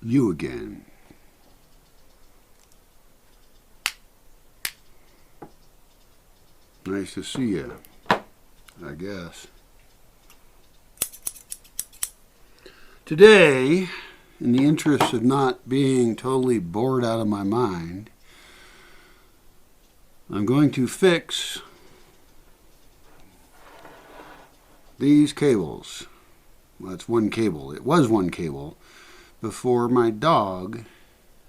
you again. Nice to see you, I guess. Today, in the interest of not being totally bored out of my mind, I'm going to fix these cables. Well, it's one cable. It was one cable before my dog,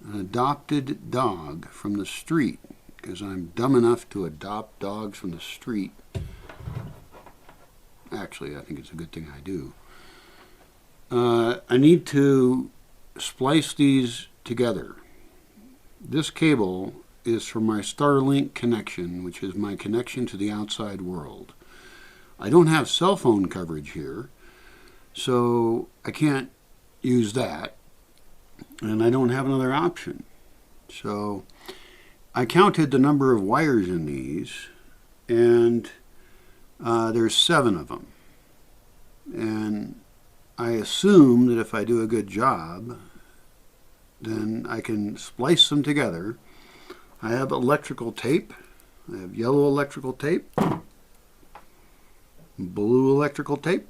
an adopted dog from the street, because I'm dumb enough to adopt dogs from the street. Actually, I think it's a good thing I do. I need to splice these together. This cable is for my Starlink connection, which is my connection to the outside world. I don't have cell phone coverage here, so I can't use that, and I don't have another option. So I counted the number of wires in these, and there's 7 of them. And I assume that if I do a good job, then I can splice them together. I have electrical tape. I have yellow electrical tape, blue electrical tape,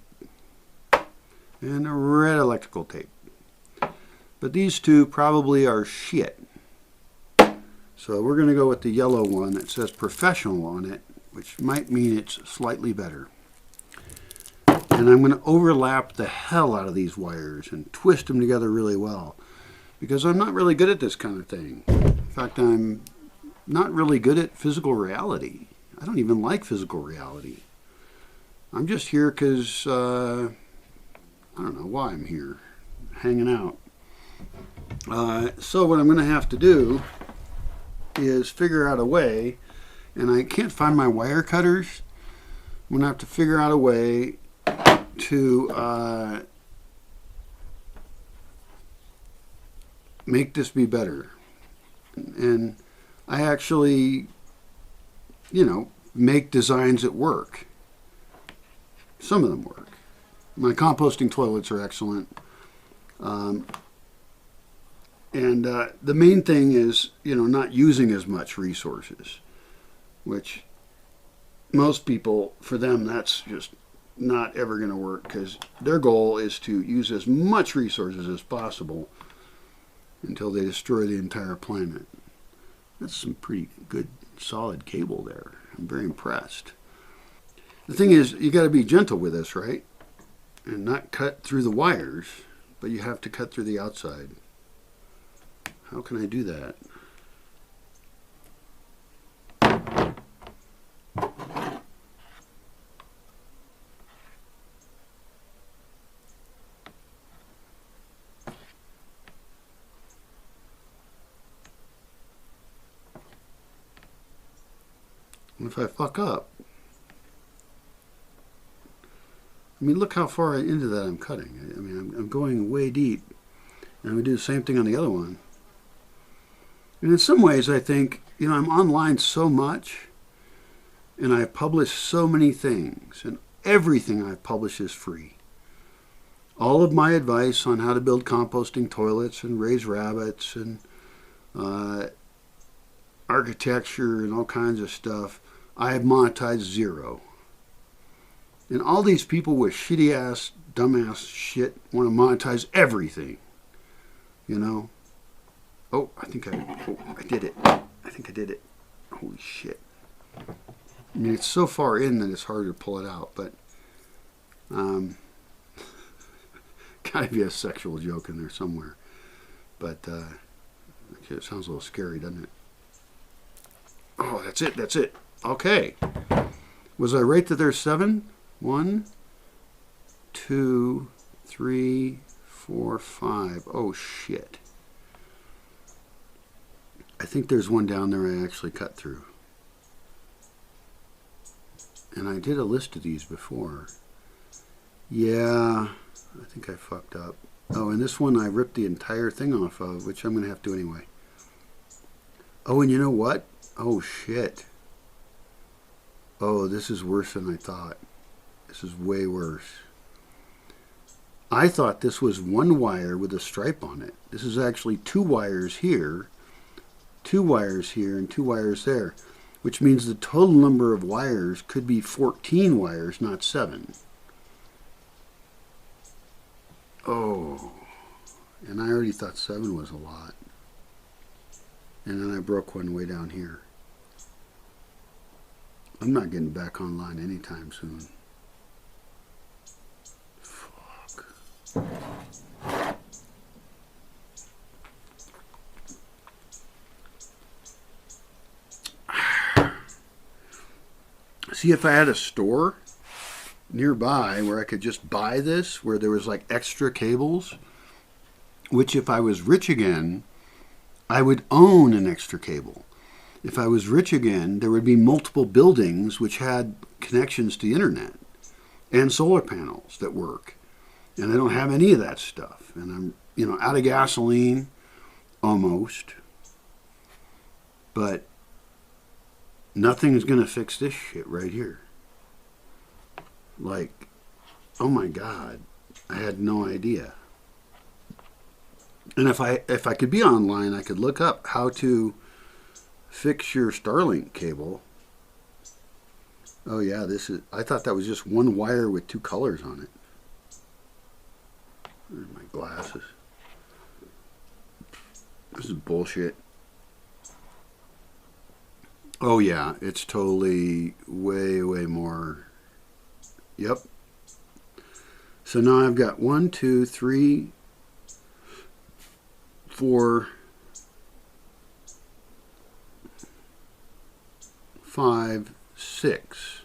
and red electrical tape. But these two probably are shit. So we're going to go with the yellow one that says professional on it, which might mean it's slightly better. And I'm going to overlap the hell out of these wires and twist them together really well, because I'm not really good at this kind of thing. In fact, I'm not really good at physical reality. I don't even like physical reality. I'm just here because, I don't know why I'm here, hanging out. So what I'm going to have to do is figure out a way, and I can't find my wire cutters. I'm going to have to figure out a way to make this be better. And I actually, make designs that work. Some of them work. My composting toilets are excellent. And the main thing is, not using as much resources, which most people, for them, that's just not ever going to work, because their goal is to use as much resources as possible until they destroy the entire planet. That's some pretty good, solid cable there. I'm very impressed. The thing is, you got to be gentle with this, right? And not cut through the wires, but you have to cut through the outside. How can I do that? And if I fuck up, look how far into that I'm cutting. I'm going way deep. And I'm going to do the same thing on the other one. And in some ways, I think, I'm online so much, and I publish so many things, and everything I publish is free. All of my advice on how to build composting toilets and raise rabbits and architecture and all kinds of stuff, I have monetized 0. And all these people with shitty ass, dumbass shit want to monetize everything. Oh, I did it. I think I did it. Holy shit. It's so far in that it's hard to pull it out, but gotta be a sexual joke in there somewhere. But it sounds a little scary, doesn't it? Oh, that's it. Okay. Was I right that there's 7? 1, 2, 3, 4, 5. Oh, shit. I think there's one down there I actually cut through. And I did a list of these before. Yeah, I think I fucked up. Oh, and this one I ripped the entire thing off of, which I'm going to have to do anyway. Oh, and you know what? Oh, shit. Oh, this is worse than I thought. This is way worse. I thought this was one wire with a stripe on it. This is actually 2 wires here, 2 wires here, and 2 wires there, which means the total number of wires could be 14 wires, not 7. Oh, and I already thought 7 was a lot. And then I broke one way down here. I'm not getting back online anytime soon. Fuck. See, if I had a store nearby where I could just buy this, where there was like extra cables, which if I was rich again, I would own an extra cable. If I was rich again, there would be multiple buildings which had connections to the internet and solar panels that work. And I don't have any of that stuff. And I'm, out of gasoline, almost. But nothing's going to fix this shit right here. Like, oh my God, I had no idea. And if I could be online, I could look up how to fix your Starlink cable. Oh yeah, I thought that was just one wire with 2 colors on it. There's my glasses. This is bullshit. Oh yeah, it's totally way, way more. Yep. So now I've got 1, 2, 3, 4, 5, 6,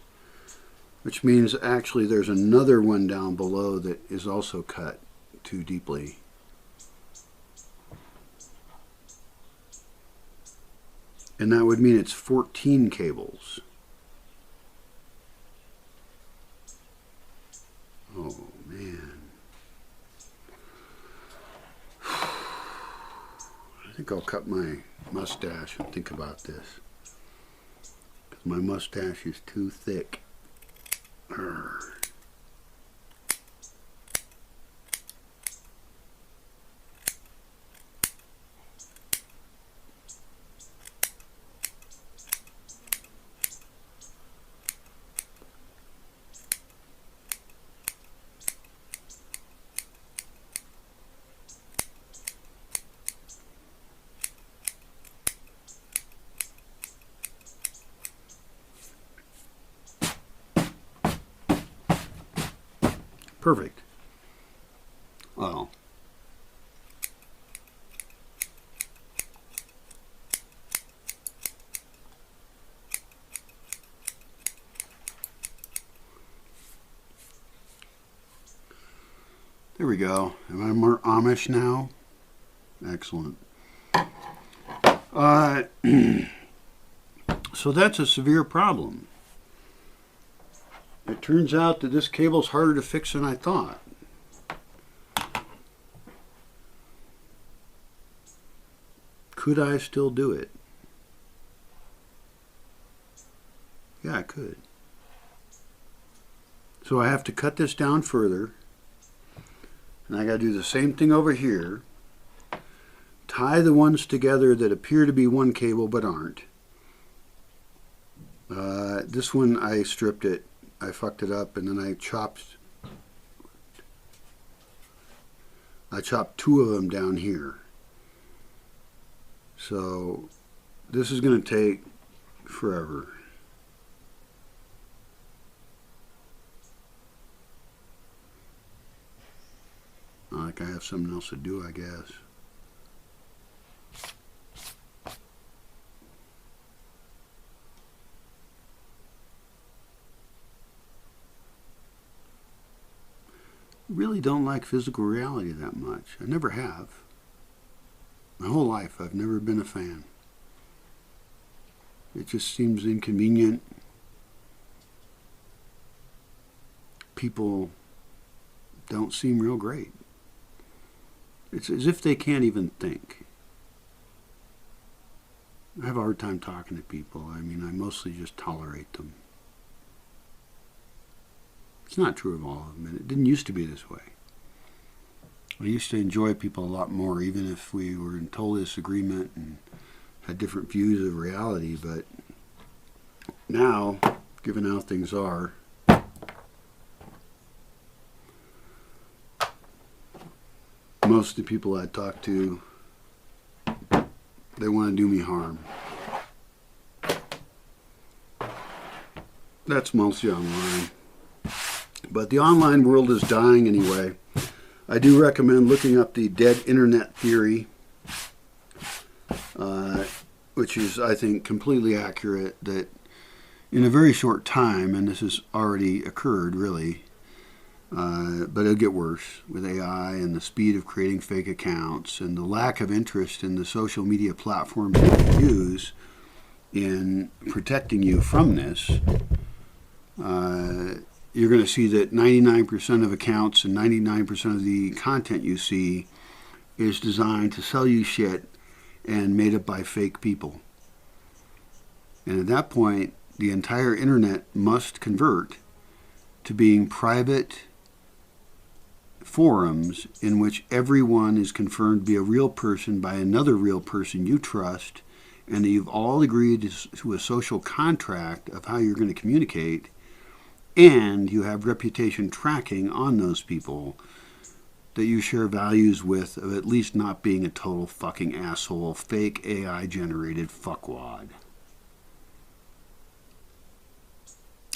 which means actually there's another one down below that is also cut too deeply. And that would mean it's 14 cables. Oh man. I think I'll cut my mustache and think about this. Because my mustache is too thick. Urgh. Perfect. Well, there we go. Am I more Amish now? Excellent. So that's a severe problem. It turns out that this cable's harder to fix than I thought. Could I still do it? Yeah, I could. So I have to cut this down further. And I got to do the same thing over here. Tie the ones together that appear to be one cable but aren't. This one I stripped it. I fucked it up and then I chopped 2 of them down here. So this is going to take forever. Not like I have something else to do, I guess. Really don't like physical reality that much. I never have. My whole life I've never been a fan. It just seems inconvenient. People don't seem real great. It's as if they can't even think. I have a hard time talking to people. I mean, I mostly just tolerate them. It's not true of all of them, and it didn't used to be this way. I used to enjoy people a lot more, even if we were in total disagreement and had different views of reality. But now, given how things are, most of the people I talk to, they want to do me harm. That's mostly online. But the online world is dying anyway. I do recommend looking up the dead internet theory, which is, I think, completely accurate, that in a very short time, and this has already occurred, really, but it'll get worse with AI and the speed of creating fake accounts and the lack of interest in the social media platforms that you use in protecting you from this. You're going to see that 99% of accounts and 99% of the content you see is designed to sell you shit and made up by fake people. And at that point, the entire internet must convert to being private forums in which everyone is confirmed to be a real person by another real person you trust, and that you've all agreed to a social contract of how you're going to communicate. And you have reputation tracking on those people that you share values with, of at least not being a total fucking asshole, fake AI-generated fuckwad.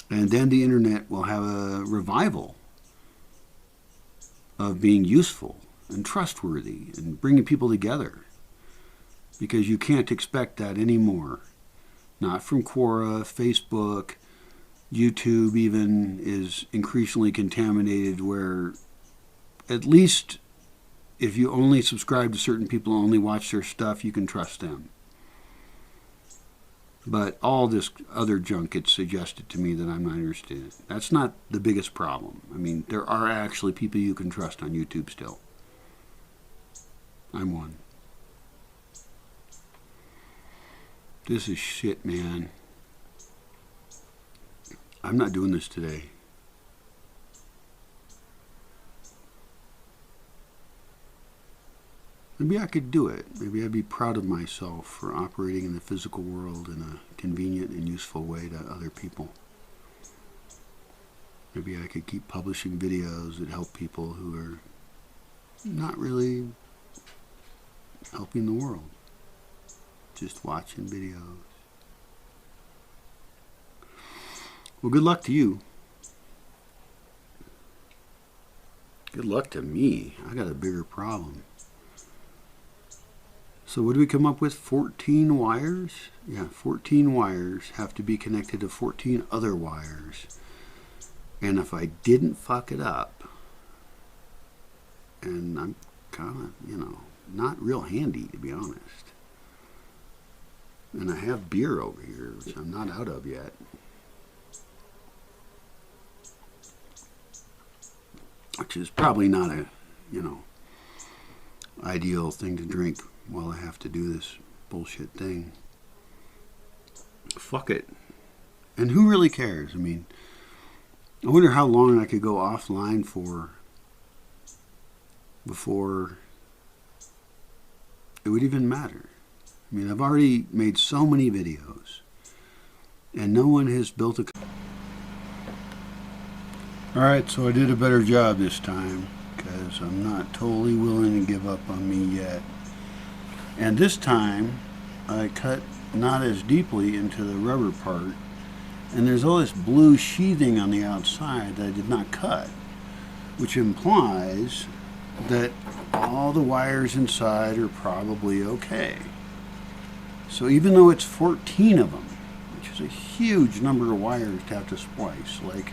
And then the internet will have a revival of being useful and trustworthy and bringing people together. Because you can't expect that anymore. Not from Quora, Facebook. YouTube even is increasingly contaminated, where at least if you only subscribe to certain people and only watch their stuff, you can trust them. But all this other junk gets suggested to me that I'm not interested in. That's not the biggest problem. I mean, there are actually people you can trust on YouTube still. I'm one. This is shit, man. I'm not doing this today. Maybe I could do it. Maybe I'd be proud of myself for operating in the physical world in a convenient and useful way to other people. Maybe I could keep publishing videos that help people who are not really helping the world. Just watching videos. Well, good luck to you. Good luck to me. I got a bigger problem. So what do we come up with? 14 wires? Yeah, 14 wires have to be connected to 14 other wires. And if I didn't fuck it up, and I'm kind of, not real handy, to be honest. And I have beer over here, which I'm not out of yet. Which is probably not a, ideal thing to drink while I have to do this bullshit thing. Fuck it. And who really cares? I mean, I wonder how long I could go offline for before it would even matter. I mean, I've already made so many videos, and no one has built a... Alright, so I did a better job this time, because I'm not totally willing to give up on me yet. And this time, I cut not as deeply into the rubber part, and there's all this blue sheathing on the outside that I did not cut, which implies that all the wires inside are probably okay. So even though it's 14 of them, which is a huge number of wires to have to splice, like,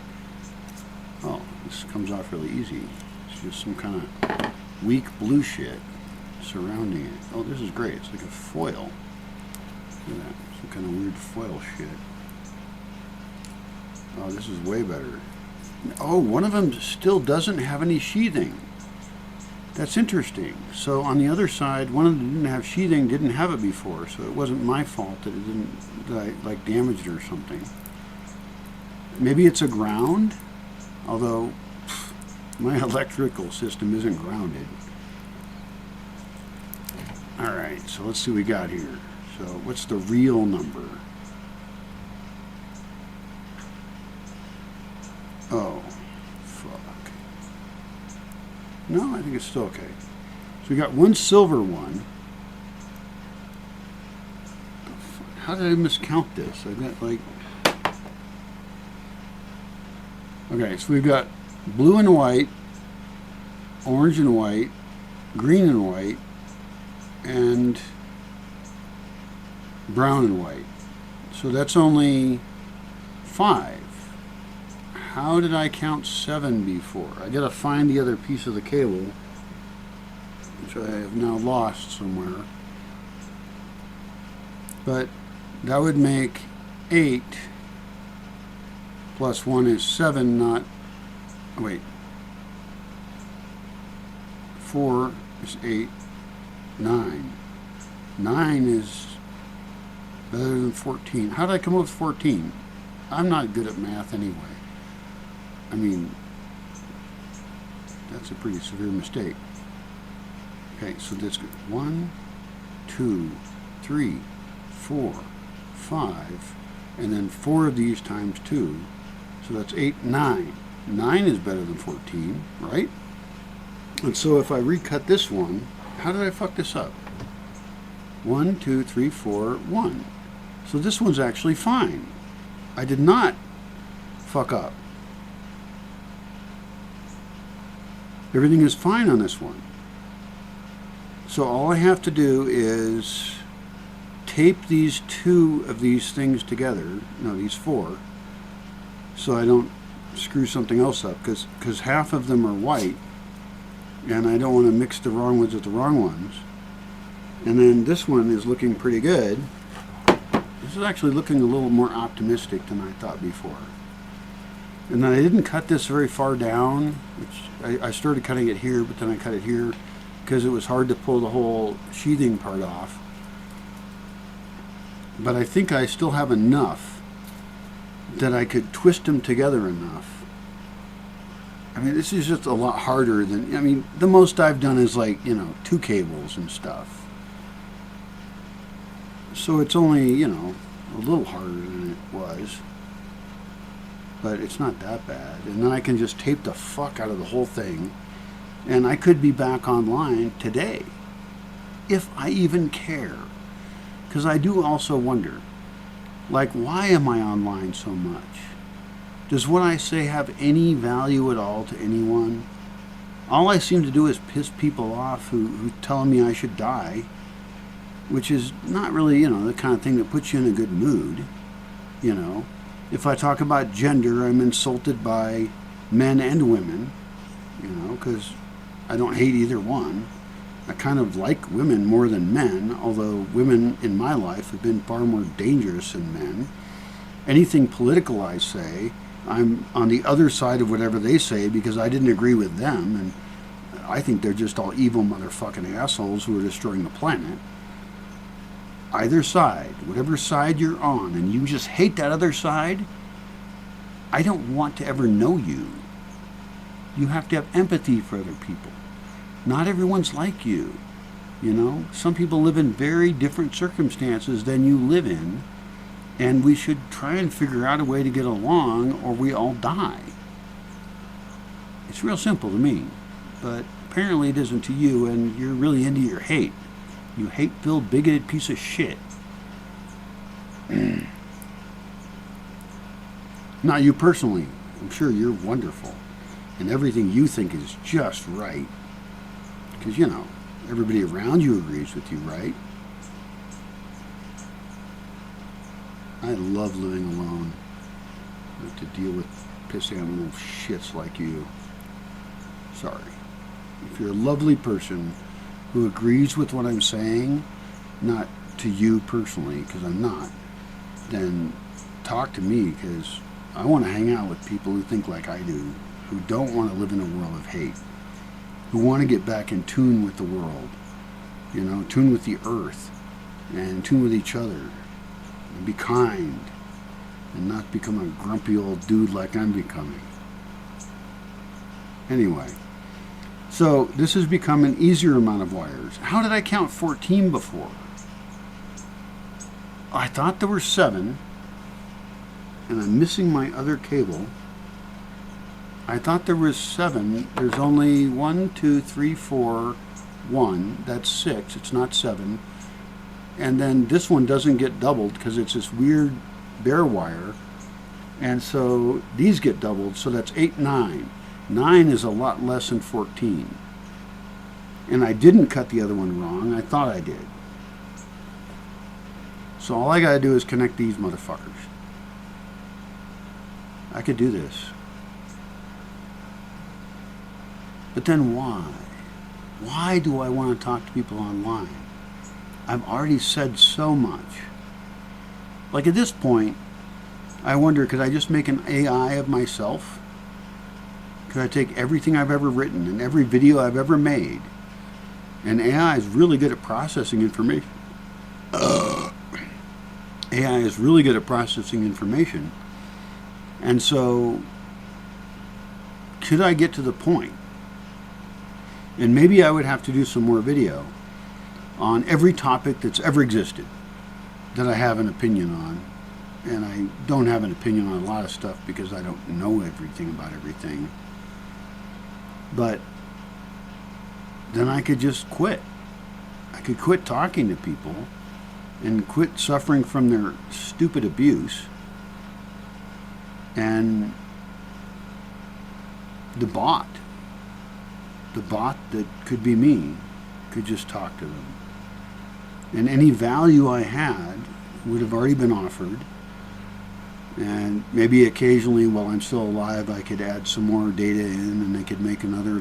oh, this comes off really easy. It's just some kind of weak blue shit surrounding it. Oh, this is great. It's like a foil. Look at that. Some kind of weird foil shit. Oh, this is way better. Oh, one of them still doesn't have any sheathing. That's interesting. So on the other side, one of them didn't have sheathing, didn't have it before, so it wasn't my fault that it didn't, that I like damaged it or something. Maybe it's a ground, although my electrical system isn't grounded. Alright, so let's see what we got here. So what's the real number? Oh, fuck. No, I think it's still okay. So we got one silver one. How did I miscount this? I got like... Okay, so we've got blue and white, orange and white, green and white, and brown and white. So that's only 5. How did I count 7 before? I gotta find the other piece of the cable, which I have now lost somewhere. But that would make 8 plus 1 is 7, not... Wait. 4 is 8. 9. 9 is better than 14. How did I come up with 14? I'm not good at math anyway. I mean, that's a pretty severe mistake. Okay, so that's good. 1, 2, 3, 4, 5, and then 4 of these times 2. So that's 8, 9. 9 is better than 14, right? And so if I recut this one, how did I fuck this up? 1, 2, 3, 4, 1. So this one's actually fine. I did not fuck up. Everything is fine on this one. So all I have to do is tape these 2 of these things together, no, these 4, so I don't screw something else up, because half of them are white, and I don't want to mix the wrong ones with the wrong ones. And then this one is looking pretty good. This is actually looking a little more optimistic than I thought before. And then I didn't cut this very far down, which I started cutting it here, but then I cut it here because it was hard to pull the whole sheathing part off. But I think I still have enough that I could twist them together enough. I mean, this is just a lot harder than, I mean, the most I've done is like, 2 cables and stuff. So it's only, a little harder than it was. But it's not that bad. And then I can just tape the fuck out of the whole thing. And I could be back online today. If I even care. Because I do also wonder, like, why am I online so much? Does what I say have any value at all to anyone? All I seem to do is piss people off who tell me I should die, which is not really, the kind of thing that puts you in a good mood. If I talk about gender, I'm insulted by men and women, because I don't hate either one. I kind of like women more than men, although women in my life have been far more dangerous than men. Anything political I say, I'm on the other side of whatever they say because I didn't agree with them, and I think they're just all evil motherfucking assholes who are destroying the planet. Either side, whatever side you're on, and you just hate that other side, I don't want to ever know you. You have to have empathy for other people. Not everyone's like you. Some people live in very different circumstances than you live in, and we should try and figure out a way to get along or we all die. It's real simple to me, but apparently it isn't to you, and you're really into your hate. You hate-filled, bigoted piece of shit. Not you personally. I'm sure you're wonderful. And everything you think is just right. Because, everybody around you agrees with you, right? I love living alone. Not to deal with pissing on little shits like you. Sorry. If you're a lovely person who agrees with what I'm saying, not to you personally, because I'm not, then talk to me, because I want to hang out with people who think like I do, who don't want to live in a world of hate, who want to get back in tune with the world, tune with the earth, and tune with each other, and be kind, and not become a grumpy old dude like I'm becoming. Anyway, So this has become an easier amount of wires. How did I count 14 before? I thought there were 7, and I'm missing my other cable. I thought there was 7. There's only 1, 2, 3, 4, 1. That's 6. It's not 7. And then this one doesn't get doubled because it's this weird bare wire. And so these get doubled, so that's 8, 9. 9 is a lot less than 14. And I didn't cut the other one wrong. I thought I did. So all I gotta do is connect these motherfuckers. I could do this. But then why? Why do I want to talk to people online? I've already said so much. Like at this point, I wonder, could I just make an AI of myself? Could I take everything I've ever written and every video I've ever made? And AI is really good at processing information. AI is really good at processing information. And so, could I get to the point? And maybe I would have to do some more video on every topic that's ever existed that I have an opinion on. And I don't have an opinion on a lot of stuff because I don't know everything about everything. But then I could just quit. I could quit talking to people and quit suffering from their stupid abuse. And the bot that could be me, could just talk to them. And any value I had would have already been offered. And maybe occasionally while I'm still alive I could add some more data in and they could make another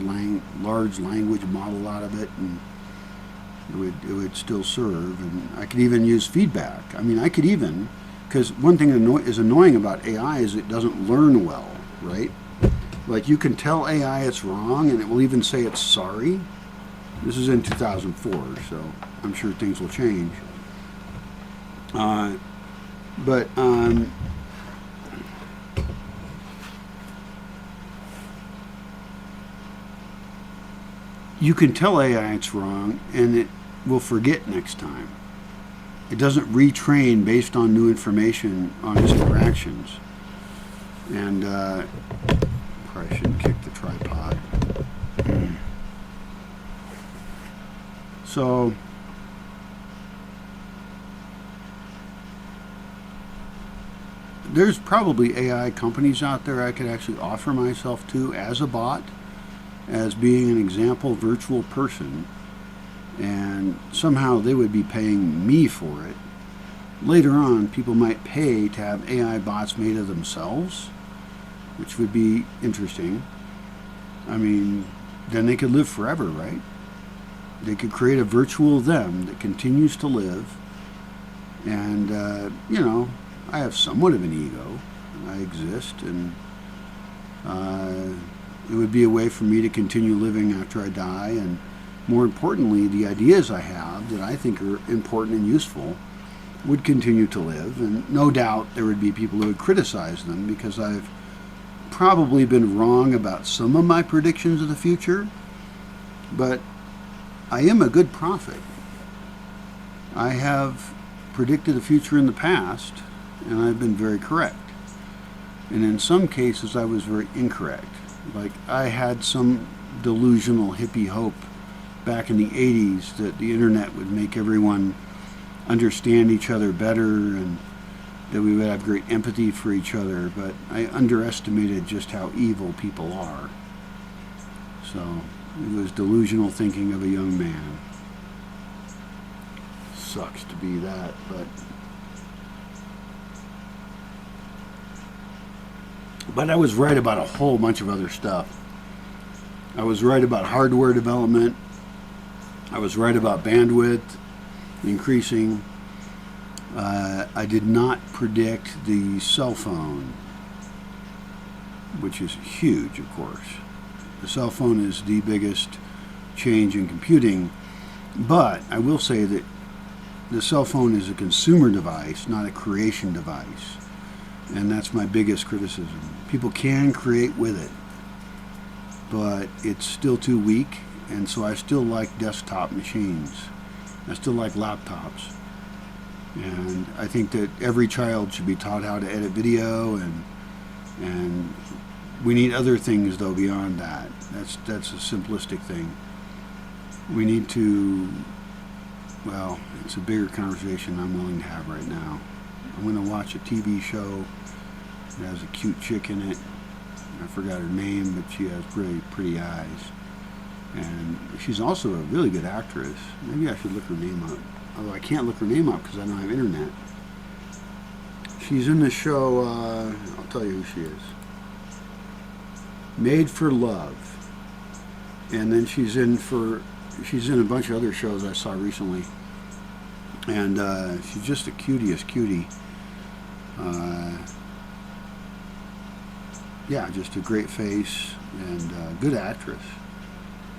large language model out of it, and it would still serve. And I could even use feedback. I mean, I could even, because one thing is annoying about AI is it doesn't learn well, right? Like you can tell AI it's wrong and it will even say it's sorry. This is in 2004, so I'm sure things will change. You can tell AI it's wrong and it will forget next time. It doesn't retrain based on new information on its interactions. And probably shouldn't kick the tripod. So there's probably AI companies out there I could actually offer myself to as a bot, as being an example virtual person, and somehow they would be paying me for it. Later on, people might pay to have AI bots made of themselves, which would be interesting. I mean, then they could live forever, right? They could create a virtual them that continues to live. And, I have somewhat of an ego. I exist, and it would be a way for me to continue living after I die. And more importantly, the ideas I have that I think are important and useful would continue to live. And no doubt there would be people who would criticize them because I've probably been wrong about some of my predictions of the future. But I am a good prophet. I have predicted the future in the past, and I've been very correct. And in some cases, I was very incorrect. Like, I had some delusional hippie hope back in the 80s that the internet would make everyone understand each other better and that we would have great empathy for each other, but I underestimated just how evil people are. So it was delusional thinking of a young man. Sucks to be that, but I was right about a whole bunch of other stuff. I was right about hardware development. I was right about bandwidth increasing. I did not predict the cell phone, which is huge, of course. The cell phone is the biggest change in computing, but I will say that the cell phone is a consumer device, not a creation device. And that's my biggest criticism. People can create with it. but it's still too weak, and so I still like desktop machines. I still like laptops. And I think that every child should be taught how to edit video, and we need other things though beyond that. That's a simplistic thing. We need to, well, it's a bigger conversation I'm willing to have right now. I'm going to watch a TV show that has a cute chick in it. I forgot her name, but she has really pretty eyes. And she's also a really good actress. Maybe I should look her name up. Although I can't look her name up because I don't have internet. She's in the show, I'll tell you who she is. Made for Love. And then she's in a bunch of other shows I saw recently. And she's just the cutest cutie. Yeah, just a great face and good actress.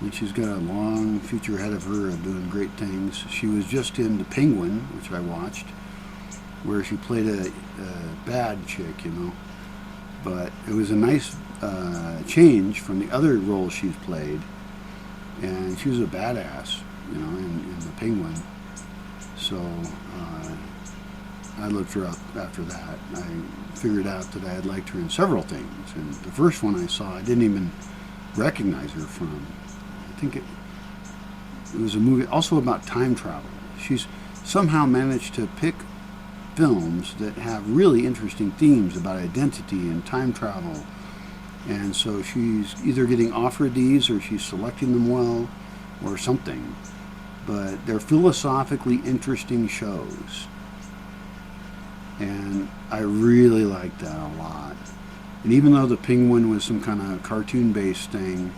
And she's got a long future ahead of her of doing great things. She was just in The Penguin, which I watched, where she played a bad chick, you know. But it was a nice change from the other roles she's played. And she was a badass, you know, in The Penguin. So I looked her up after that. I figured out that I had liked her in several things. And the first one I saw, I didn't even recognize her from. I think it was a movie also about time travel. She's somehow managed to pick films that have really interesting themes about identity and time travel. And so she's either getting offered these or she's selecting them well or something. But they're philosophically interesting shows. And I really like that a lot. And even though The Penguin was some kind of cartoon-based thing,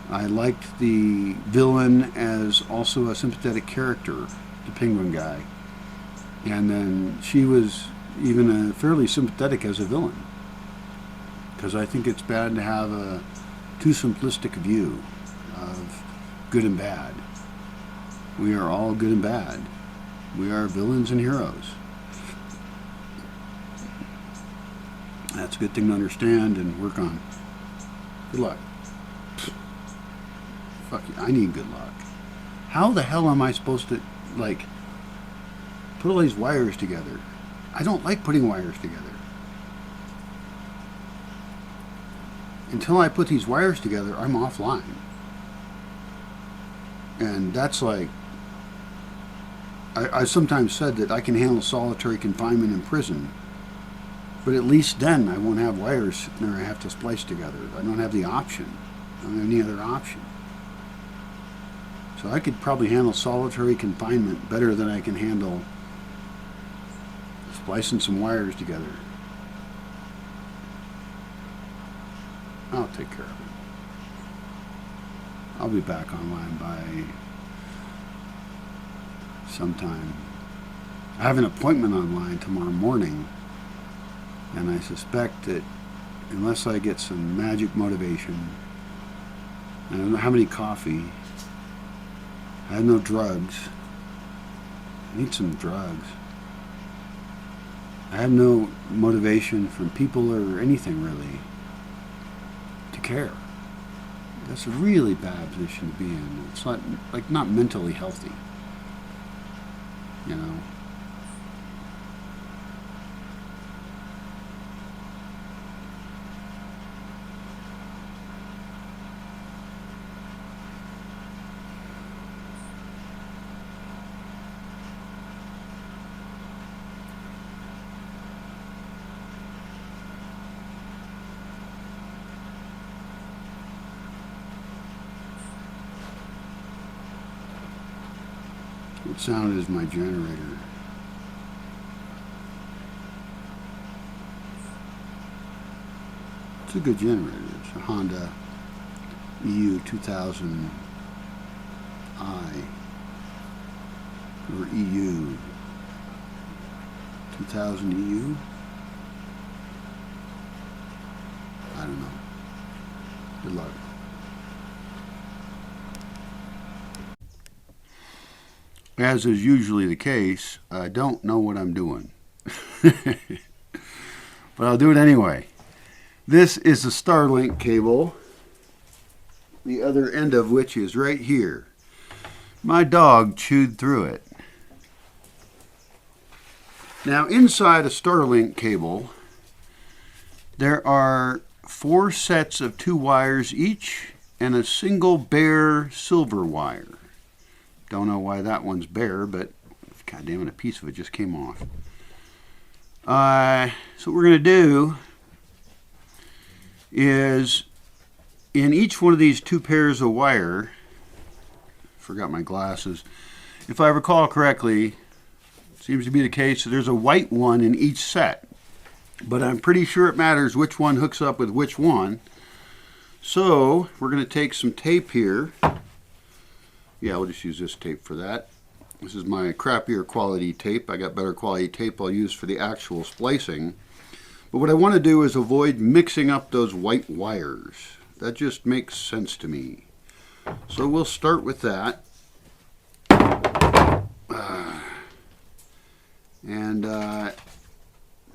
I liked the villain as also a sympathetic character, the Penguin guy. And then she was even fairly sympathetic as a villain. Because I think it's bad to have a too simplistic view of good and bad. We are all good and bad. We are villains and heroes. That's a good thing to understand and work on. Good luck. Fuck you, I need good luck. How the hell am I supposed to, like, put all these wires together? I don't like putting wires together. Until I put these wires together, I'm offline. And that's like, I sometimes said that I can handle solitary confinement in prison, but at least then I won't have wires sitting there I have to splice together. I don't have the option. I don't have any other option. So I could probably handle solitary confinement better than I can handle splicing some wires together. I'll take care of it. I'll be back online by sometime. I have an appointment online tomorrow morning, and I suspect that unless I get some magic motivation, I don't have any coffee, I have no drugs. I need some drugs. I have no motivation from people or anything really to care. That's a really bad position to be in. It's not mentally healthy. You know. What sound is my generator? It's a good generator. It's a Honda EU 2000i or EU 2000 EU. I don't know. Good luck. As is usually the case, I don't know what I'm doing. But I'll do it anyway. This is the Starlink cable the other end of which is right here. My dog chewed through it. Now inside a Starlink cable, there are 4 sets of 2 wires each and a single bare silver wire. Don't know why that one's bare, but god damn it, a piece of it just came off. So what we're going to do is in each one of these 2 pairs of wire, forgot my glasses, if I recall correctly, seems to be the case that there's a white one in each set, but I'm pretty sure it matters which one hooks up with which one. So we're going to take some tape here. Yeah, we'll just use this tape for that. This is my crappier quality tape. I got better quality tape I'll use for the actual splicing. But what I want to do is avoid mixing up those white wires. That just makes sense to me. So we'll start with that.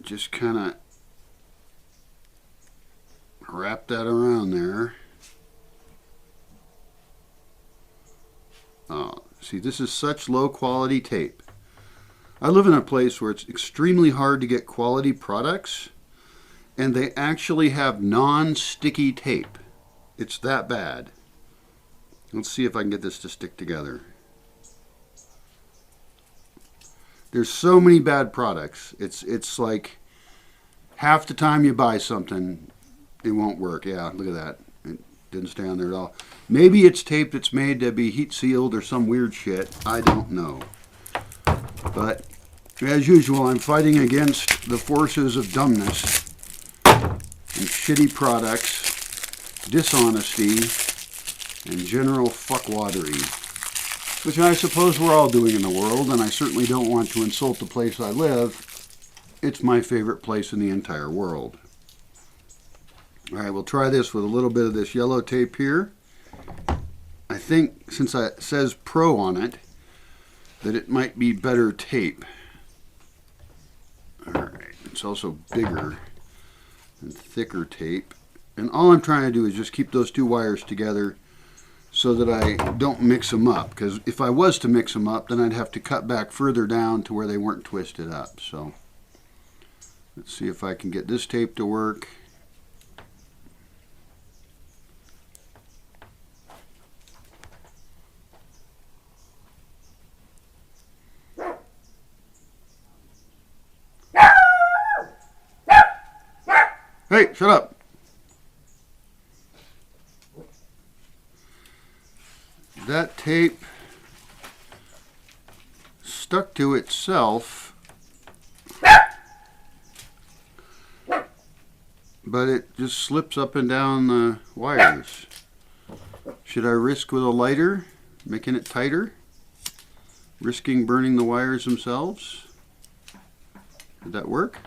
Just kind of wrap that around there. See, this is such low quality tape. I live in a place where it's extremely hard to get quality products, and they actually have non-sticky tape. It's that bad. Let's see if I can get this to stick together. There's so many bad products. It's like half the time you buy something, it won't work. Yeah, look at that. It didn't stay on there at all. Maybe it's tape that's made to be heat sealed or some weird shit. I don't know. But as usual, I'm fighting against the forces of dumbness and shitty products, dishonesty, and general fuckwadery, which I suppose we're all doing in the world, and I certainly don't want to insult the place I live. It's my favorite place in the entire world. All right, we'll try this with a little bit of this yellow tape here. I think, since it says Pro on it, that it might be better tape. All right, it's also bigger and thicker tape. And all I'm trying to do is just keep those 2 wires together so that I don't mix them up. Because if I was to mix them up, then I'd have to cut back further down to where they weren't twisted up. So let's see if I can get this tape to work. Hey, shut up. That tape stuck to itself, but it just slips up and down the wires. Should I risk with a lighter, making it tighter? Risking burning the wires themselves? Did that work?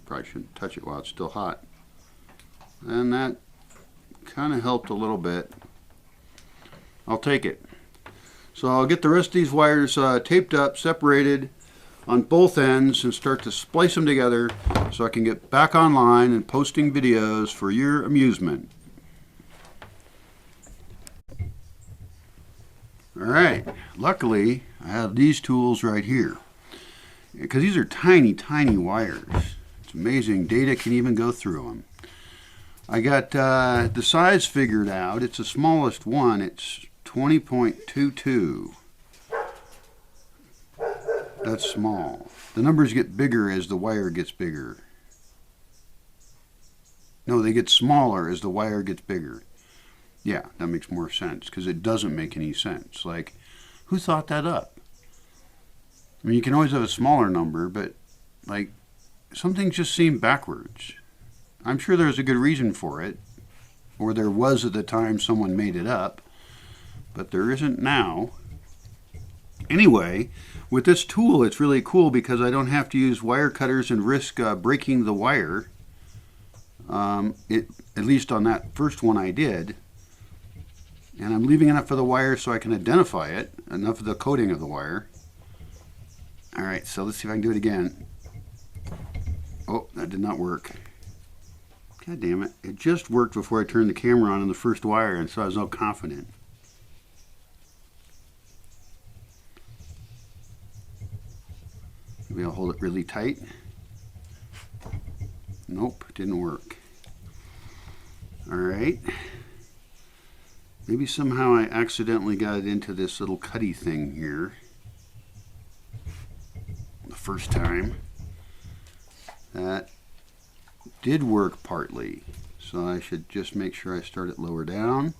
Probably shouldn't touch it while it's still hot. And that kind of helped a little bit. I'll take it. So I'll get the rest of these wires taped up, separated on both ends, and start to splice them together so I can get back online and posting videos for your amusement. Alright, luckily I have these tools right here, because these are tiny, tiny wires. It's amazing data can even go through them. I got the size figured out. It's the smallest one. It's 20.22. That's small. The numbers get bigger as the wire gets bigger. No, they get smaller as the wire gets bigger. Yeah, that makes more sense, because it doesn't make any sense. Like, who thought that up? I mean, you can always have a smaller number, but, like, some things just seem backwards. I'm sure there's a good reason for it, or there was at the time someone made it up, but there isn't now. Anyway, with this tool, it's really cool because I don't have to use wire cutters and risk breaking the wire. At least on that first one I did. And I'm leaving enough of the wire so I can identify it, enough of the coating of the wire. Alright, so let's see if I can do it again. Oh, that did not work. God damn it. It just worked before I turned the camera on the first wire, and so I was all confident. Maybe I'll hold it really tight. Nope, didn't work. Alright. Maybe somehow I accidentally got it into this little cutty thing here the first time. That did work partly, so I should just make sure I start it lower down.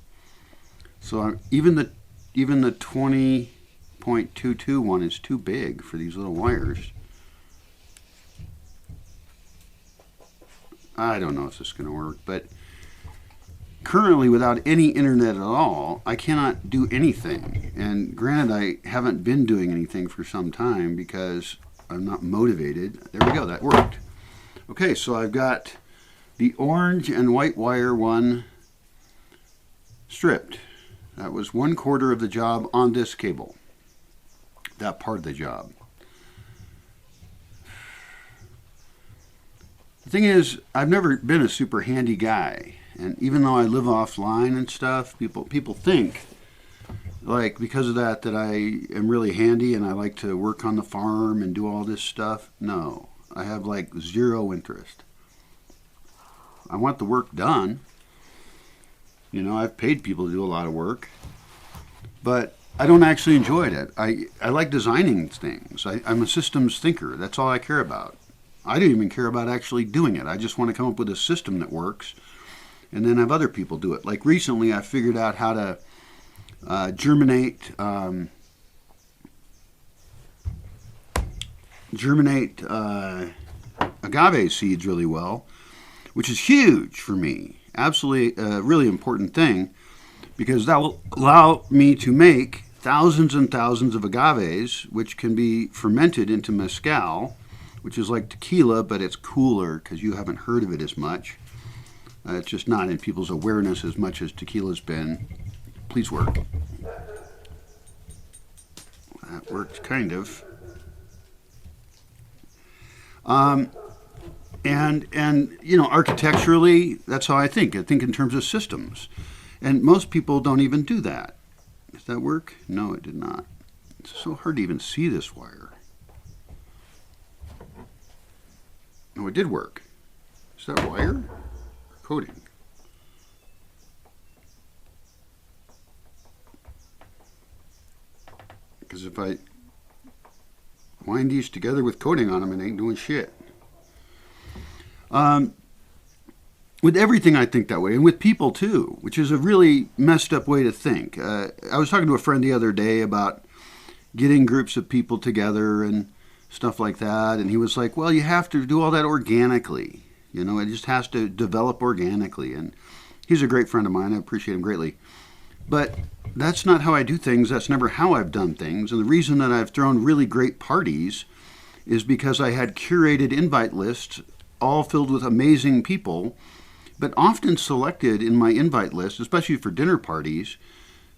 So even the 20.22 one is too big for these little wires. I don't know if this is going to work, but currently without any internet at all, I cannot do anything. And granted, I haven't been doing anything for some time because I'm not motivated. There we go, that worked. Okay, so I've got the orange and white wire one stripped. That was 1/4 of the job on this cable. That part of the job. The thing is, I've never been a super handy guy. And even though I live offline and stuff, people think, like, because of that I am really handy and I like to work on the farm and do all this stuff. No. I have like zero interest. I want the work done. You know, I've paid people to do a lot of work, but I don't actually enjoy it. I like designing things. I'm a systems thinker. That's all I care about. I don't even care about actually doing it. I just want to come up with a system that works and then have other people do it. Like recently I figured out how to germinate agave seeds really well, which is huge for me. Absolutely a really important thing, because that will allow me to make thousands and thousands of agaves, which can be fermented into mezcal, which is like tequila, but it's cooler because you haven't heard of it as much. It's just not in people's awareness as much as tequila's been. Please work. That worked, kind of. And you know, architecturally, that's how I think. I think in terms of systems. And most people don't even do that. Does that work? No, it did not. It's so hard to even see this wire. No, it did work. Is that wire or coating? Because if I wind these together with coating on them, it ain't doing shit. With everything, I think that way, and with people too, which is a really messed up way to think. I was talking to a friend the other day about getting groups of people together and stuff like that, and he was like, well, you have to do all that organically. You know, it just has to develop organically. And he's a great friend of mine. I appreciate him greatly. But that's not how I do things. That's never how I've done things. And the reason that I've thrown really great parties is because I had curated invite lists all filled with amazing people, but often selected in my invite list, especially for dinner parties,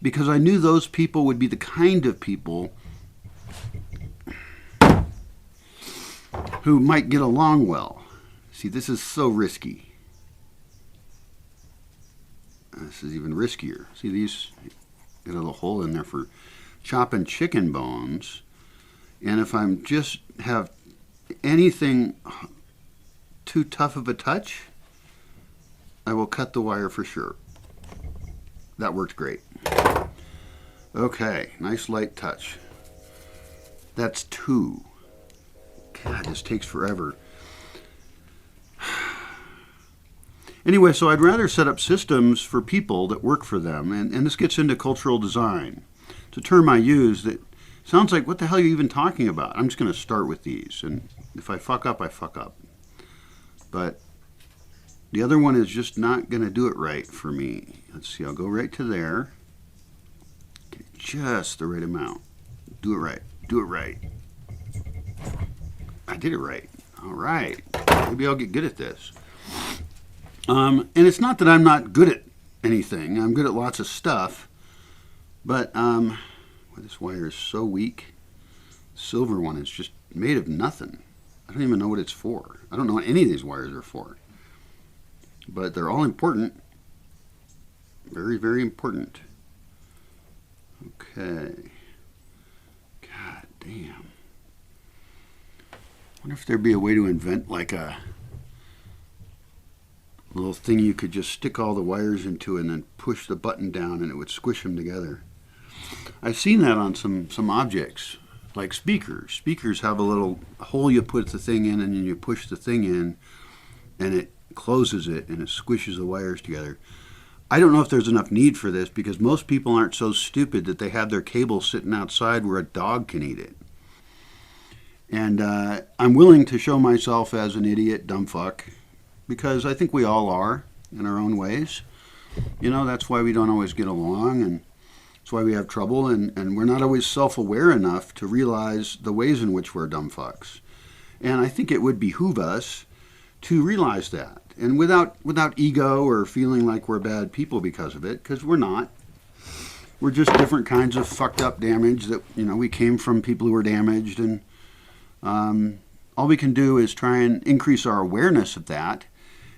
because I knew those people would be the kind of people who might get along well. See, this is so risky. This is even riskier. See, these got a little hole in there for chopping chicken bones. And if I'm just have anything too tough of a touch, I will cut the wire for sure. That worked great. Okay, nice light touch. That's 2. God, this takes forever. Anyway, so I'd rather set up systems for people that work for them, and this gets into cultural design. It's a term I use that sounds like, what the hell are you even talking about? I'm just going to start with these, and if I fuck up, I fuck up. But the other one is just not going to do it right for me. Let's see, I'll go right to there. Get just the right amount. Do it right. Do it right. I did it right. All right. Maybe I'll get good at this. And it's not that I'm not good at anything. I'm good at lots of stuff. But well, this wire is so weak. The silver one is just made of nothing. I don't even know what it's for. I don't know what any of these wires are for. but they're all important. Very, very important. Okay. God damn. I wonder if there'd be a way to invent like a little thing you could just stick all the wires into and then push the button down and it would squish them together. I've seen that on some objects, like speakers. Speakers have a little hole you put the thing in and then you push the thing in and it closes it and it squishes the wires together. I don't know if there's enough need for this because most people aren't so stupid that they have their cable sitting outside where a dog can eat it. And I'm willing to show myself as an idiot, dumb fuck, because I think we all are in our own ways. You know, that's why we don't always get along, and that's why we have trouble, and we're not always self-aware enough to realize the ways in which we're dumb fucks. And I think it would behoove us to realize that, and without ego or feeling like we're bad people because of it, because we're not. We're just different kinds of fucked up damage that, you know, we came from people who were damaged, and all we can do is try and increase our awareness of that.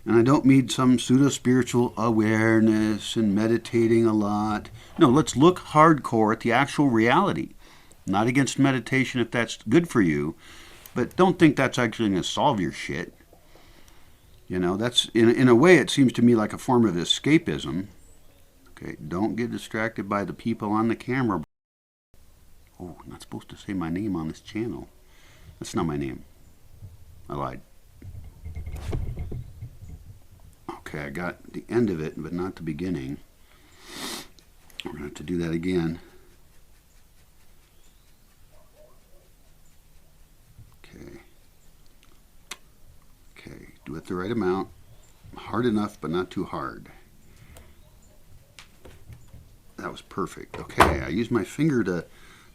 And I don't mean some pseudo-spiritual awareness and meditating a lot. No, let's look hardcore at the actual reality. Not against meditation if that's good for you, but don't think that's actually going to solve your shit. You know, that's, in a way, it seems to me like a form of escapism. Okay, don't get distracted by the people on the camera. Oh, I'm not supposed to say my name on this channel. That's not my name. I lied. Okay, I got the end of it, but not the beginning. We're going to have to do that again. Okay. Okay, do it the right amount. Hard enough, but not too hard. That was perfect. Okay, I used my finger to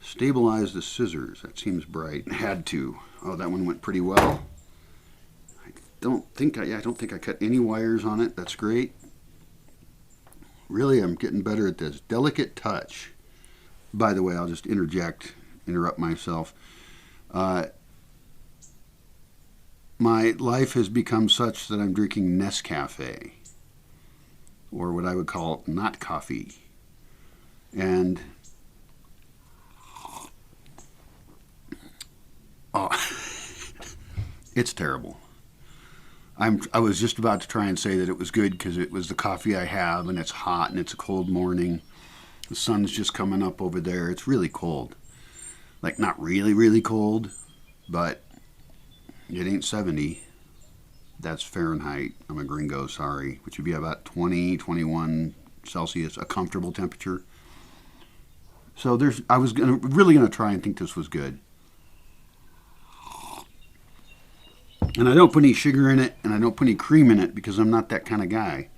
stabilize the scissors. That seems bright. Had to. Oh, that one went pretty well. I don't think I cut any wires on it. That's great. Really, I'm getting better at this. Delicate touch. By the way, I'll just interrupt myself. My life has become such that I'm drinking Nescafe, or what I would call not coffee. And oh, it's terrible. I was just about to try and say that it was good because it was the coffee I have, and it's hot, and it's a cold morning. The sun's just coming up over there. It's really cold. Like, not really, really cold, but it ain't 70. That's Fahrenheit. I'm a gringo, sorry. Which would be about 20, 21 Celsius, a comfortable temperature. So I was really going to try and think this was good. And I don't put any sugar in it, and I don't put any cream in it because I'm not that kind of guy.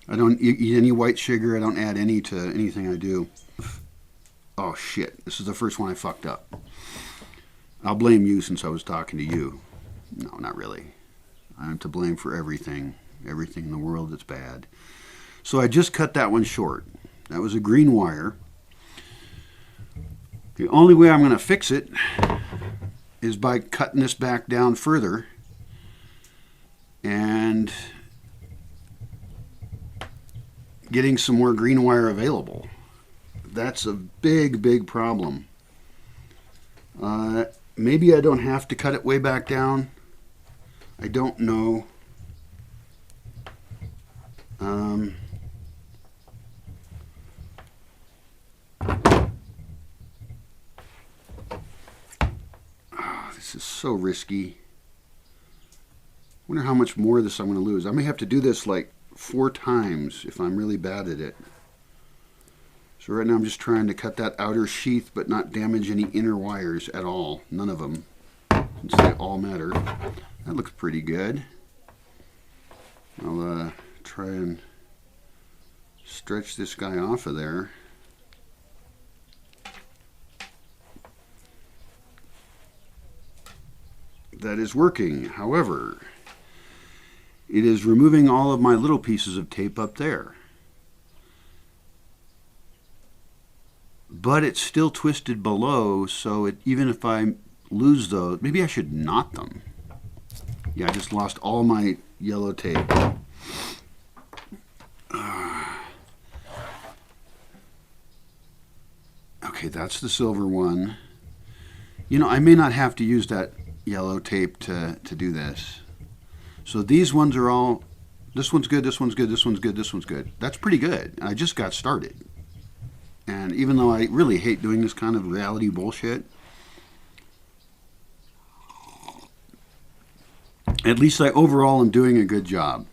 I don't eat any white sugar. I don't add any to anything I do. Oh, shit. This is the first one I fucked up. I'll blame you since I was talking to you. No, not really. I'm to blame for everything. Everything in the world that's bad. So I just cut that one short. That was a green wire. The only way I'm going to fix it is by cutting this back down further and getting some more green wire available. That's a big, big problem. Maybe I don't have to cut it way back down. I don't know. This is so risky. Wonder how much more of this I'm going to lose. I may have to do this like 4 times if I'm really bad at it. So right now I'm just trying to cut that outer sheath but not damage any inner wires at all. None of them, since they all matter. That looks pretty good. I'll try and stretch this guy off of there. That is working. However, it is removing all of my little pieces of tape up there. But it's still twisted below, so even if I lose those, maybe I should knot them. Yeah, I just lost all my yellow tape. Okay, that's the silver one. You know, I may not have to use that yellow tape to do this. So these ones are all, this one's good, this one's good, this one's good, this one's good. That's pretty good. I just got started. And even though I really hate doing this kind of reality bullshit, at least I overall am doing a good job.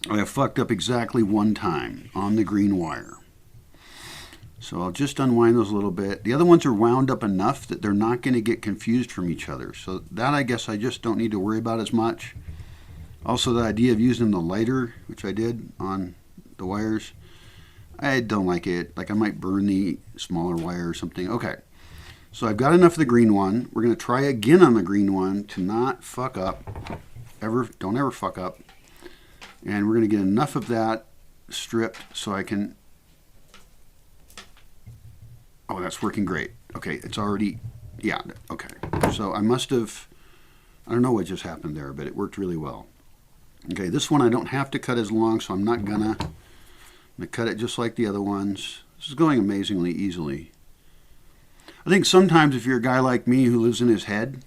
I have fucked up exactly one time on the green wire. So I'll just unwind those a little bit. The other ones are wound up enough that they're not going to get confused from each other. So that I guess I just don't need to worry about as much. Also the idea of using the lighter, which I did on the wires, I don't like it. Like I might burn the smaller wire or something. Okay, so I've got enough of the green one. We're going to try again on the green one to not fuck up. Don't ever fuck up. And we're going to get enough of that stripped so I can... Oh, that's working great. Okay, it's already... Yeah, okay. So I must have... I don't know what just happened there, but it worked really well. Okay, this one I don't have to cut as long, so I'm not gonna... I'm gonna cut it just like the other ones. This is going amazingly easily. I think sometimes if you're a guy like me who lives in his head,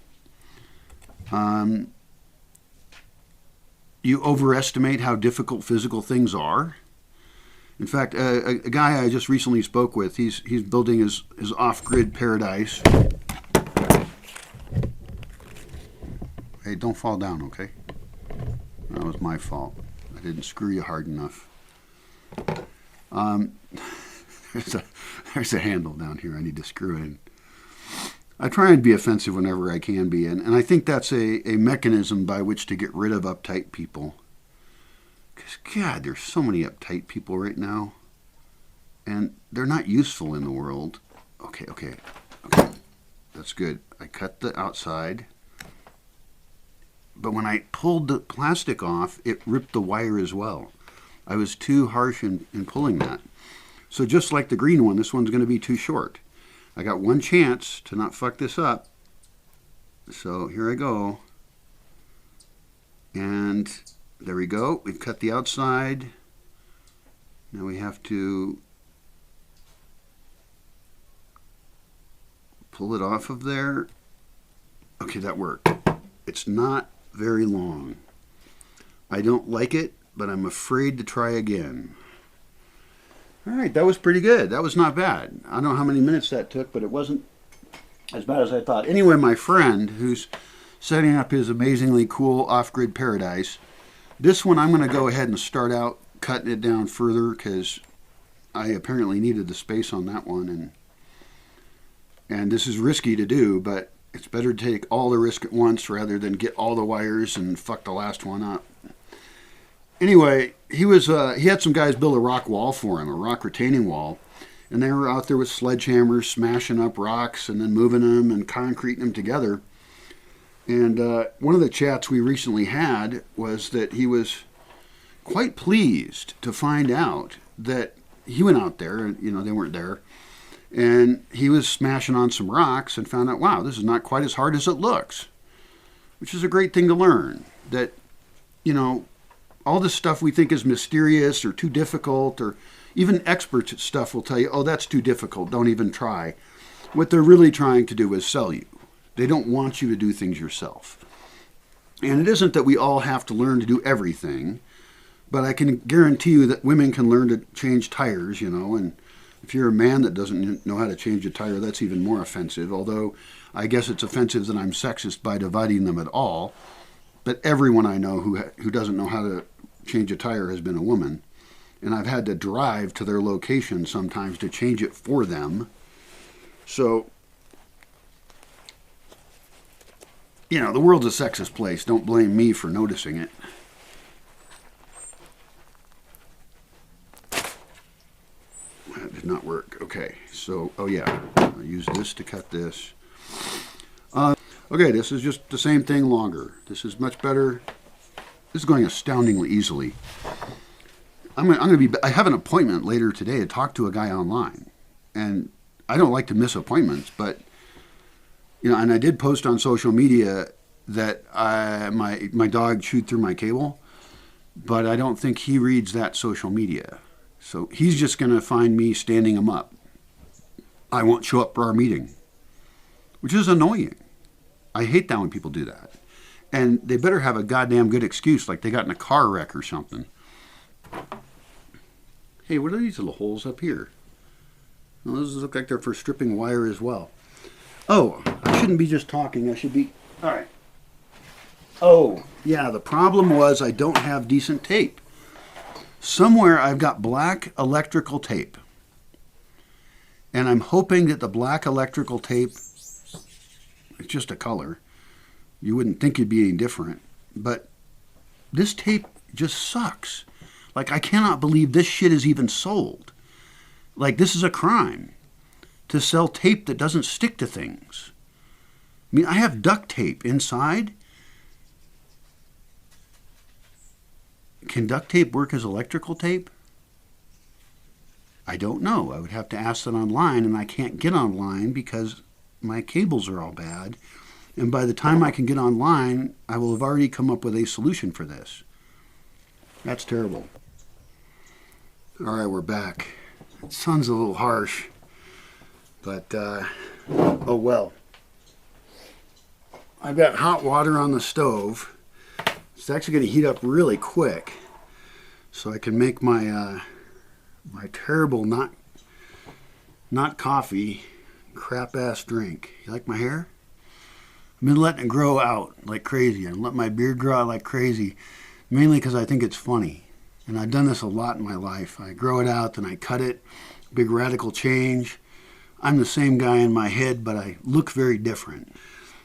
you overestimate how difficult physical things are. In fact, a guy I just recently spoke with, he's building his off-grid paradise. Hey, don't fall down, okay? That was my fault. I didn't screw you hard enough. There's a handle down here I need to screw in. I try and be offensive whenever I can be, and I think that's a mechanism by which to get rid of uptight people. Because, God, there's so many uptight people right now, and they're not useful in the world. Okay. That's good. I cut the outside, but when I pulled the plastic off, it ripped the wire as well. I was too harsh in pulling that. So just like the green one, this one's going to be too short. I got one chance to not fuck this up. So here I go. And there we go. We've cut the outside. Now we have to pull it off of there. Okay, that worked. It's not very long. I don't like it, but I'm afraid to try again. All right, that was pretty good. That was not bad. I don't know how many minutes that took, but it wasn't as bad as I thought. Anyway, my friend who's setting up his amazingly cool off-grid paradise, this one I'm going to go ahead and start out cutting it down further because I apparently needed the space on that one. And this is risky to do, but it's better to take all the risk at once rather than get all the wires and fuck the last one up. Anyway, he had some guys build a rock wall for him, a rock retaining wall, and they were out there with sledgehammers smashing up rocks and then moving them and concreting them together. And one of the chats we recently had was that he was quite pleased to find out that he went out there, you know, they weren't there, and he was smashing on some rocks and found out, wow, this is not quite as hard as it looks, which is a great thing to learn, that, you know, all this stuff we think is mysterious or too difficult, or even expert stuff will tell you, oh, that's too difficult, don't even try. What they're really trying to do is sell you. They don't want you to do things yourself. And it isn't that we all have to learn to do everything, but I can guarantee you that women can learn to change tires, you know, and if you're a man that doesn't know how to change a tire, that's even more offensive, although I guess it's offensive that I'm sexist by dividing them at all. But everyone I know who doesn't know how to change a tire has been a woman. And I've had to drive to their location sometimes to change it for them. So, you know, the world's a sexist place. Don't blame me for noticing it. That did not work. Okay, so, oh yeah, I'll use this to cut this. Okay, this is just the same thing longer. This is much better. This is going astoundingly easily. I have an appointment later today to talk to a guy online, and I don't like to miss appointments, but you know, and I did post on social media that my dog chewed through my cable, but I don't think he reads that social media, so he's just going to find me standing him up. I won't show up for our meeting, which is annoying. I hate that when people do that. And they better have a goddamn good excuse, like they got in a car wreck or something. Hey, what are these little holes up here? Well, those look like they're for stripping wire as well. Oh, I shouldn't be just talking. I should be... All right. Oh, yeah, the problem was I don't have decent tape. Somewhere I've got black electrical tape. And I'm hoping that the black electrical tape, it's just a color. You wouldn't think it'd be any different. But this tape just sucks. Like, I cannot believe this shit is even sold. Like, this is a crime to sell tape that doesn't stick to things. I mean, I have duct tape inside. Can duct tape work as electrical tape? I don't know. I would have to ask that online, and I can't get online because my cables are all bad. And by the time I can get online, I will have already come up with a solution for this. That's terrible. All right, we're back. It sounds a little harsh, but oh well. I've got hot water on the stove. It's actually going to heat up really quick, so I can make my my terrible not coffee, crap ass drink. You like my hair? I've been letting it grow out like crazy and let my beard grow out like crazy, mainly because I think it's funny. And I've done this a lot in my life. I grow it out, then I cut it. Big radical change. I'm the same guy in my head, but I look very different.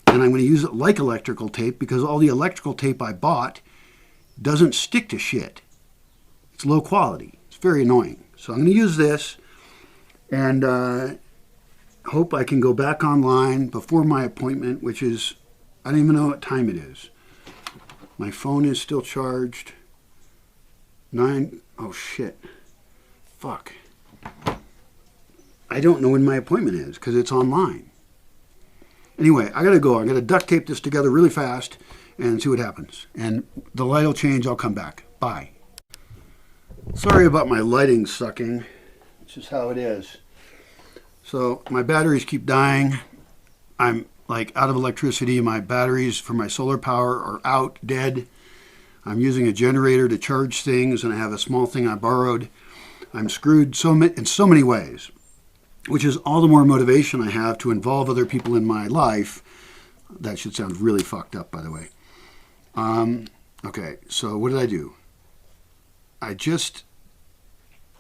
And I'm going to use it like electrical tape because all the electrical tape I bought doesn't stick to shit. It's low quality. It's very annoying. So I'm going to use this and hope I can go back online before my appointment, which is, I don't even know what time it is. My phone is still charged. Oh shit. Fuck. I don't know when my appointment is because it's online. Anyway, I gotta go. I gotta duct tape this together really fast and see what happens. And the light will change. I'll come back. Bye. Sorry about my lighting sucking. It's just how it is. So my batteries keep dying. I'm like out of electricity. My batteries for my solar power are out, dead. I'm using a generator to charge things, and I have a small thing I borrowed. I'm screwed in so many ways, which is all the more motivation I have to involve other people in my life. That should sound really fucked up, by the way. Okay, so what did I do?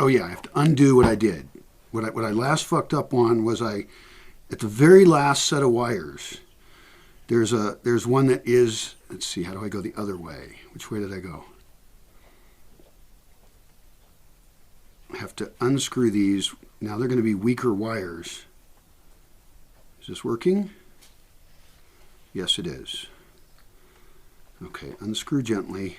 Oh yeah, I have to undo what I did. What I last fucked up on was at the very last set of wires, there's one that is, let's see, how do I go the other way? Which way did I go? I have to unscrew these. Now they're going to be weaker wires. Is this working? Yes, it is. Okay, unscrew gently.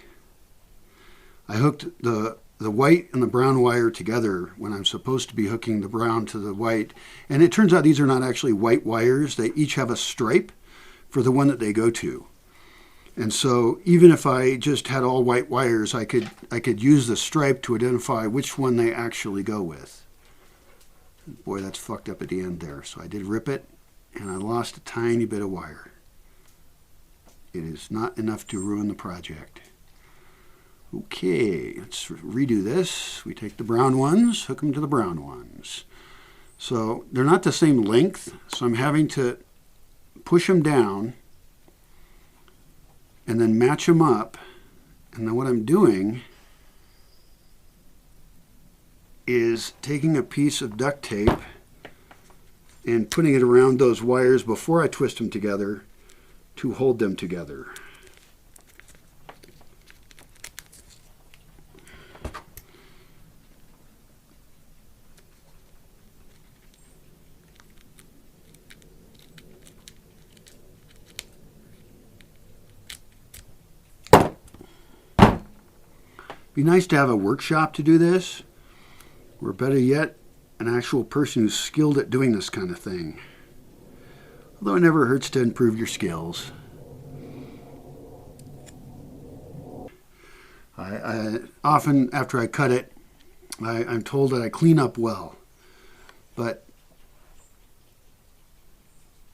I hooked the white and the brown wire together when I'm supposed to be hooking the brown to the white. And it turns out these are not actually white wires. They each have a stripe for the one that they go to. And so even if I just had all white wires, I could use the stripe to identify which one they actually go with. Boy, that's fucked up at the end there. So I did rip it, and I lost a tiny bit of wire. It is not enough to ruin the project. Okay, let's redo this. We take the brown ones, hook them to the brown ones. So they're not the same length, so I'm having to push them down and then match them up. And then what I'm doing is taking a piece of duct tape and putting it around those wires before I twist them together to hold them together. Be nice to have a workshop to do this, or better yet, an actual person who's skilled at doing this kind of thing. Although it never hurts to improve your skills. I often, after I cut it, I'm told that I clean up well. But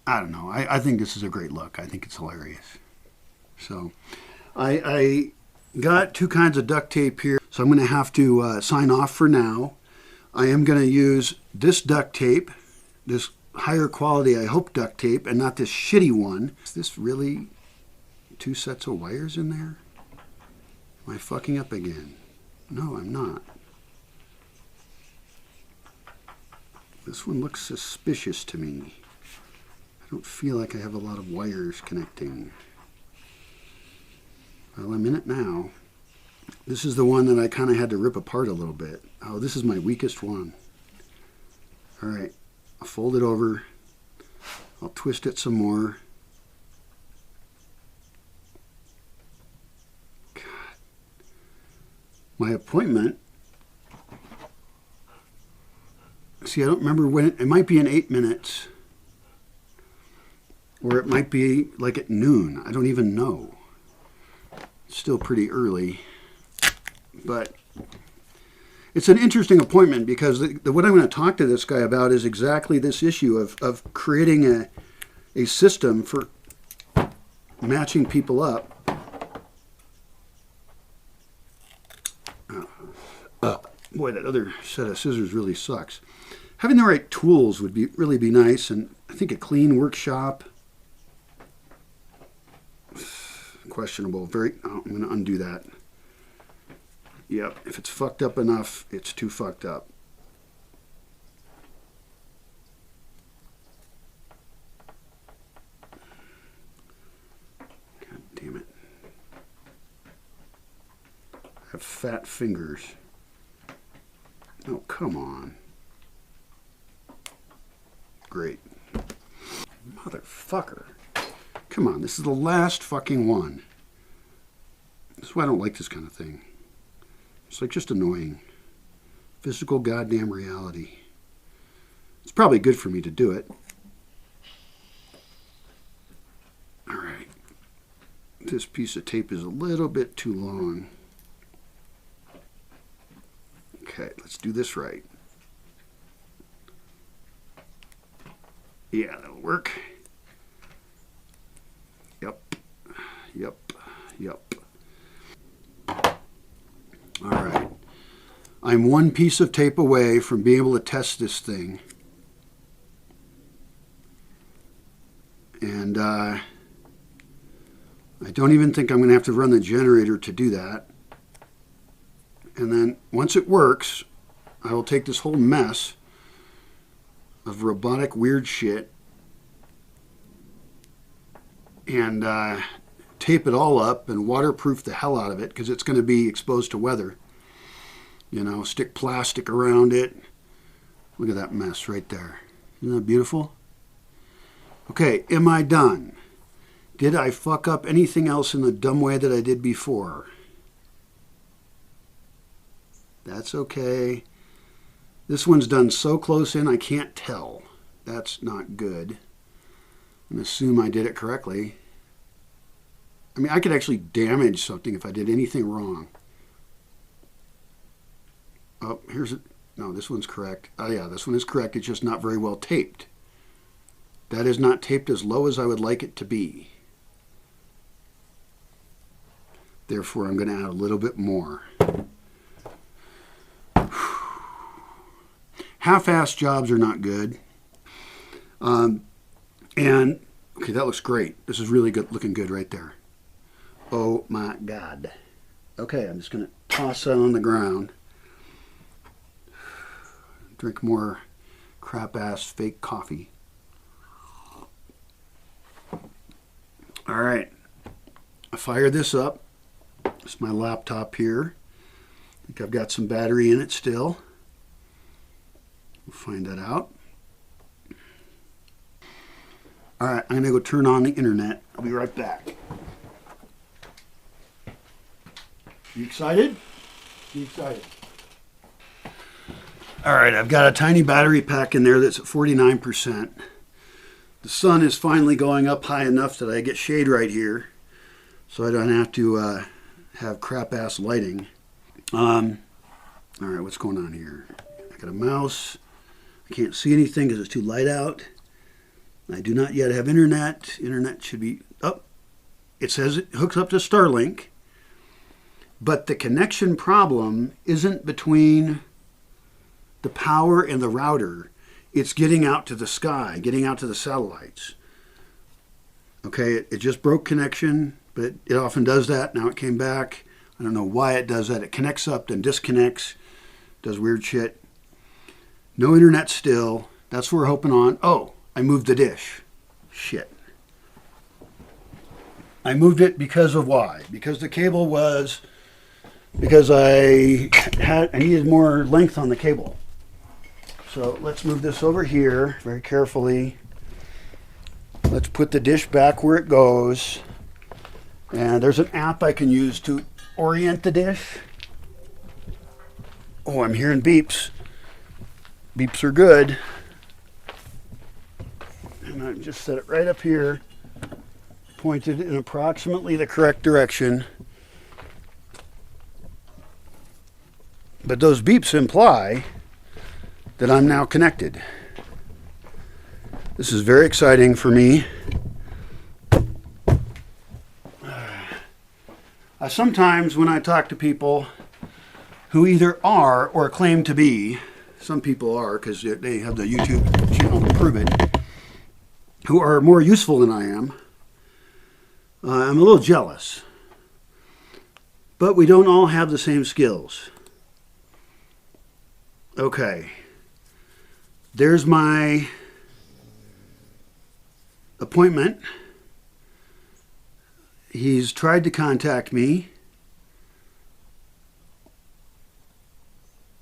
I don't know. I think this is a great look. I think it's hilarious. So I got two kinds of duct tape here. So I'm going to have to sign off for now. I am going to use this duct tape, this higher quality, I hope, duct tape, and not this shitty one. Is this really 2 sets of wires in there? Am I fucking up again? No, I'm not. This one looks suspicious to me. I don't feel like I have a lot of wires connecting. Well, I'm in it now. This is the one that I kind of had to rip apart a little bit. Oh, this is my weakest one. All right, I'll fold it over. I'll twist it some more. God. My appointment. See, I don't remember when. It might be in 8 minutes. Or it might be like at noon. I don't even know. It's still pretty early. But it's an interesting appointment because what I'm going to talk to this guy about is exactly this issue of creating a system for matching people up. Boy, that other set of scissors really sucks. Having the right tools would really be nice, and I think a clean workshop. Questionable. I'm going to undo that. Yep, if it's fucked up enough, it's too fucked up. God damn it. I have fat fingers. Oh, come on. Great. Motherfucker. Come on, this is the last fucking one. This is why I don't like this kind of thing. It's like just annoying. Physical goddamn reality. It's probably good for me to do it. All right. This piece of tape is a little bit too long. Okay, let's do this right. Yeah, that'll work. Yep. All right. I'm one piece of tape away from being able to test this thing. And I don't even think I'm going to have to run the generator to do that. And then once it works, I will take this whole mess of robotic weird shit and tape it all up and waterproof the hell out of it because it's going to be exposed to weather. You know, stick plastic around it. Look at that mess right there. Isn't that beautiful? Okay, am I done? Did I fuck up anything else in the dumb way that I did before? That's okay. This one's done so close in I can't tell. That's not good. I'm going to assume I did it correctly. I mean, I could actually damage something if I did anything wrong. Oh, here's it. No, this one's correct. Oh, yeah, this one is correct. It's just not very well taped. That is not taped as low as I would like it to be. Therefore, I'm going to add a little bit more. Half-assed jobs are not good. And, okay, that looks great. This is really good, looking good right there. Oh my God. Okay, I'm just going to toss that on the ground. Drink more crap-ass fake coffee. All right. I fire this up. It's my laptop here. I think I've got some battery in it still. We'll find that out. All right, I'm going to go turn on the internet. I'll be right back. You excited? You excited? All right, I've got a tiny battery pack in there that's at 49%. The sun is finally going up high enough that I get shade right here, so I don't have to have crap-ass lighting. All right, what's going on here? I got a mouse. I can't see anything because it's too light out. I do not yet have internet. Internet should be up. It says it hooks up to Starlink. But the connection problem isn't between the power and the router. It's getting out to the sky, getting out to the satellites. Okay, it just broke connection, but it often does that. Now it came back. I don't know why it does that. It connects up, then disconnects, does weird shit. No internet still. That's what we're hoping on. Oh, I moved the dish. Shit. I moved it because of why? Because the cable was, because I needed more length on the cable. So let's move this over here very carefully. Let's put the dish back where it goes. And there's an app I can use to orient the dish. Oh, I'm hearing beeps. Beeps are good. And I just set it right up here, pointed in approximately the correct direction. But those beeps imply that I'm now connected. This is very exciting for me. Sometimes when I talk to people who either are or claim to be, some people are because they have the YouTube channel to prove it, who are more useful than I am, I'm a little jealous. But we don't all have the same skills. Okay. There's my appointment. He's tried to contact me.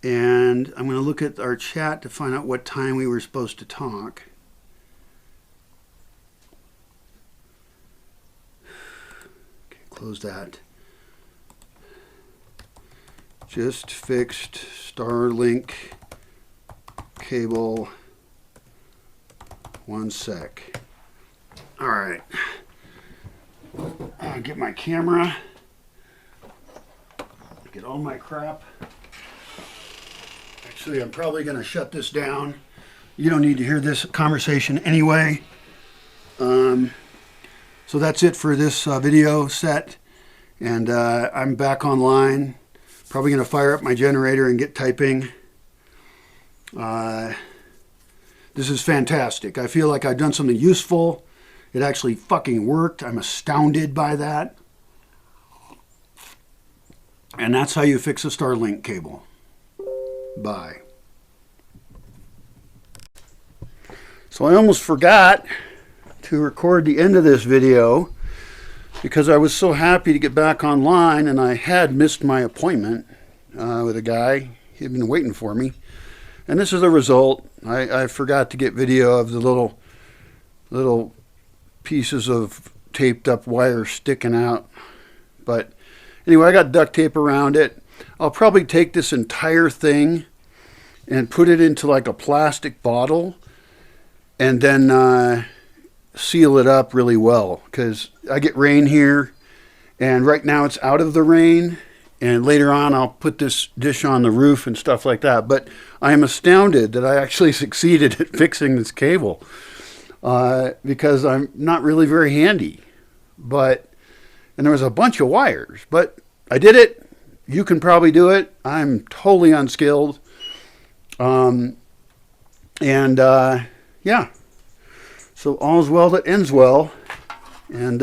And I'm going to look at our chat to find out what time we were supposed to talk. Okay, close that. Just fixed Starlink cable. 1 sec. All right. I'll get my camera. Get all my crap. Actually, I'm probably going to shut this down. You don't need to hear this conversation anyway. So that's it for this video set. And I'm back online. Probably going to fire up my generator and get typing. This is fantastic. I feel like I've done something useful. It actually fucking worked. I'm astounded by that. And that's how you fix a Starlink cable. Bye. So I almost forgot to record the end of this video because I was so happy to get back online, and I had missed my appointment with a guy. He had been waiting for me. And this is the result. I forgot to get video of the little pieces of taped up wire sticking out. But anyway, I got duct tape around it. I'll probably take this entire thing and put it into like a plastic bottle and then seal it up really well, because I get rain here, and right now it's out of the rain, and later on I'll put this dish on the roof and stuff like that. But I am astounded that I actually succeeded at fixing this cable, because I'm not really very handy. And there was a bunch of wires, but I did it. You can probably do it. I'm totally unskilled. Yeah. So all's well that ends well. And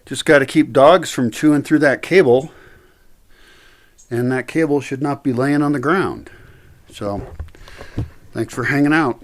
just got to keep dogs from chewing through that cable. And that cable should not be laying on the ground. So thanks for hanging out.